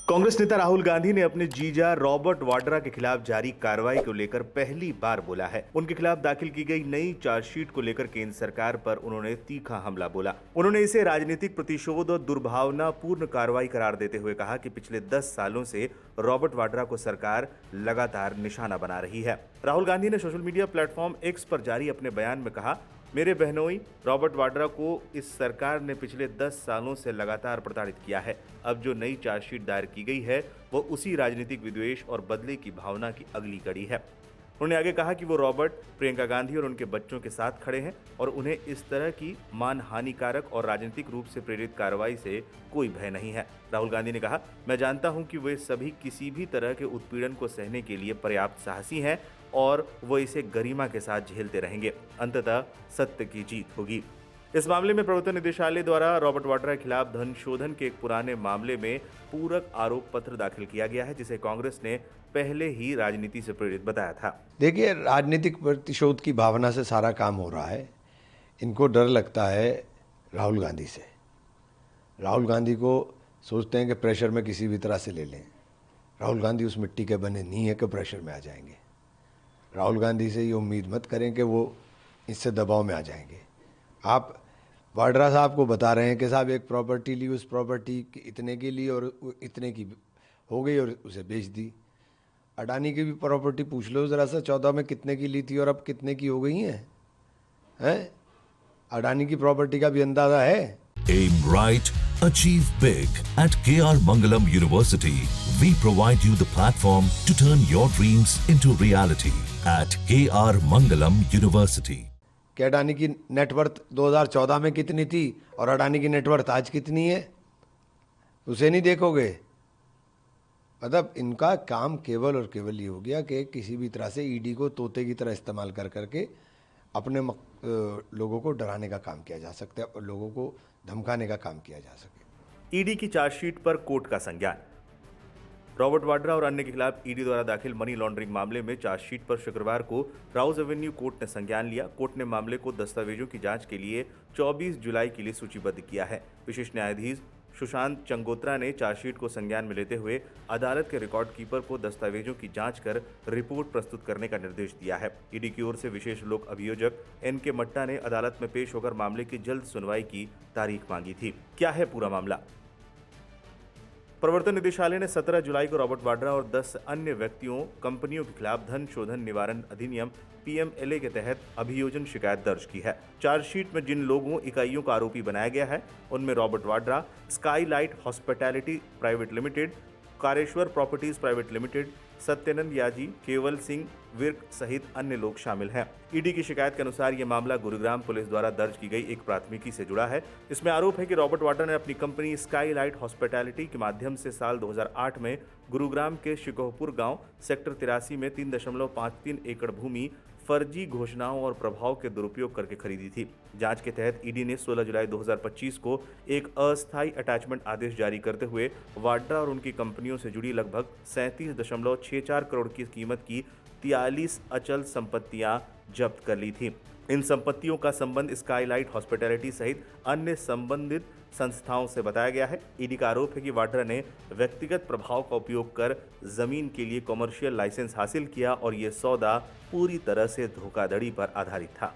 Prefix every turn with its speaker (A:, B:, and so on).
A: कांग्रेस नेता राहुल गांधी ने अपने जीजा रॉबर्ट वाड्रा के खिलाफ जारी कार्रवाई को लेकर पहली बार बोला है। उनके खिलाफ दाखिल की गई नई चार्जशीट को लेकर केंद्र सरकार पर उन्होंने तीखा हमला बोला। उन्होंने इसे राजनीतिक प्रतिशोध और दुर्भावनापूर्ण कार्रवाई करार देते हुए कहा कि पिछले 10 सालों से रॉबर्ट वाड्रा को सरकार लगातार निशाना बना रही है। राहुल गांधी ने सोशल मीडिया प्लेटफॉर्म एक्स पर जारी अपने बयान में कहा, मेरे बहनोई रॉबर्ट वाड्रा को इस सरकार ने पिछले 10 सालों से लगातार प्रताड़ित किया है। अब जो नई चार्जशीट दायर की गई है वो उसी राजनीतिक विद्वेष और बदले की भावना की अगली कड़ी है। उन्होंने आगे कहा कि वो रॉबर्ट, प्रियंका गांधी और उनके बच्चों के साथ खड़े हैं और उन्हें इस तरह की मानहानिकारक और राजनीतिक रूप से प्रेरित कार्रवाई से कोई भय नहीं है। राहुल गांधी ने कहा, मैं जानता हूं कि वे सभी किसी भी तरह के उत्पीड़न को सहने के लिए पर्याप्त साहसी हैं और वो इसे गरिमा के साथ झेलते रहेंगे। अंततः सत्य की जीत होगी। इस मामले में प्रवर्तन निदेशालय द्वारा रॉबर्ट वाड्रा के खिलाफ धन शोधन के एक पुराने मामले में पूरक आरोप पत्र दाखिल किया गया है, जिसे कांग्रेस ने पहले ही राजनीति से प्रेरित बताया था।
B: देखिए, राजनीतिक प्रतिशोध की भावना से सारा काम हो रहा है। इनको डर लगता है राहुल गांधी से। राहुल गांधी को सोचते हैं कि प्रेशर में किसी भी तरह से ले लें। राहुल गांधी उस मिट्टी के बने नहीं है कि प्रेशर में आ जाएंगे। राहुल गांधी से ये उम्मीद मत करें कि वो इससे दबाव में आ जाएंगे। आप वाड्रा साहब को बता रहे हैं कि साहब एक प्रॉपर्टी ली, उस प्रॉपर्टी इतने की ली और इतने की हो गई और उसे बेच दी। अडानी की भी प्रॉपर्टी पूछ लो ज़रा सा, 14 में कितने की ली थी और अब कितने की हो गई हैं? अडानी की प्रॉपर्टी का भी अंदाजा है।
C: Aim right, achieve big. At KR Mangalam University, we provide you the platform to turn your dreams into reality. At KR Mangalam University.
B: कि अडानी की नेटवर्थ 2014 में कितनी थी और अडानी की नेटवर्थ आज कितनी है, उसे नहीं देखोगे। मतलब इनका काम केवल और केवल ये हो गया कि किसी भी तरह से ईडी को तोते की तरह इस्तेमाल कर करके अपने लोगों को डराने का काम किया जा सकता है और लोगों को धमकाने का काम किया जा सके।
A: ईडी की चार्जशीट पर कोर्ट का संज्ञान। रॉबर्ट वाड्रा और अन्य के खिलाफ ईडी द्वारा दाखिल मनी लॉन्ड्रिंग मामले में चार्जशीट पर शुक्रवार को राउज एवेन्यू कोर्ट ने संज्ञान लिया। कोर्ट ने मामले को दस्तावेजों की जांच के लिए 24 जुलाई के लिए सूचीबद्ध किया है। विशेष न्यायाधीश सुशांत चंगोत्रा ने चार्जशीट को संज्ञान में लेते हुए अदालत के रिकॉर्ड कीपर को दस्तावेजों की जांच कर रिपोर्ट प्रस्तुत करने का निर्देश दिया है। ईडी की ओर से विशेष लोक अभियोजक एनके मट्टा ने अदालत में पेश होकर मामले की जल्द सुनवाई की तारीख मांगी थी। क्या है पूरा मामला? प्रवर्तन निदेशालय ने 17 जुलाई को रॉबर्ट वाड्रा और 10 अन्य व्यक्तियों, कंपनियों के खिलाफ धन शोधन निवारण अधिनियम PMLA के तहत अभियोजन शिकायत दर्ज की है। चार्जशीट में जिन लोगों, इकाइयों का आरोपी बनाया गया है उनमें Robert Vadra, Skylight Hospitality Private Limited, Kareshwar Properties Private Limited, Satyanand Yaji, Kewal Singh Virk सहित अन्य लोग शामिल हैं। ईडी की शिकायत के अनुसार यह मामला गुरुग्राम पुलिस द्वारा दर्ज की गई एक प्राथमिकी से जुड़ा है। इसमें आरोप है कि रॉबर्ट वाड्रा ने अपनी कंपनी स्काईलाइट हॉस्पिटैलिटी के माध्यम से साल 2008 में गुरुग्राम के शिकोहपुर गांव सेक्टर 83 में 3.53 एकड़ भूमि फर्जी घोषणाओं और प्रभाव के दुरुपयोग करके खरीदी थी। जांच के तहत ईडी ने 16 जुलाई 2025 को एक अस्थायी अटैचमेंट आदेश जारी करते हुए वाड्रा और उनकी कंपनियों से जुड़ी लगभग 37.64 करोड़ की कीमत की 43 अचल संपत्तियां जब्त कर ली थी। इन संपत्तियों का संबंध स्काईलाइट हॉस्पिटैलिटी सहित अन्य संबंधित संस्थाओं से बताया गया है। ईडी का आरोप है कि वाड्रा ने व्यक्तिगत प्रभाव का उपयोग कर जमीन के लिए कमर्शियल लाइसेंस हासिल किया और ये सौदा पूरी तरह से धोखाधड़ी पर आधारित था।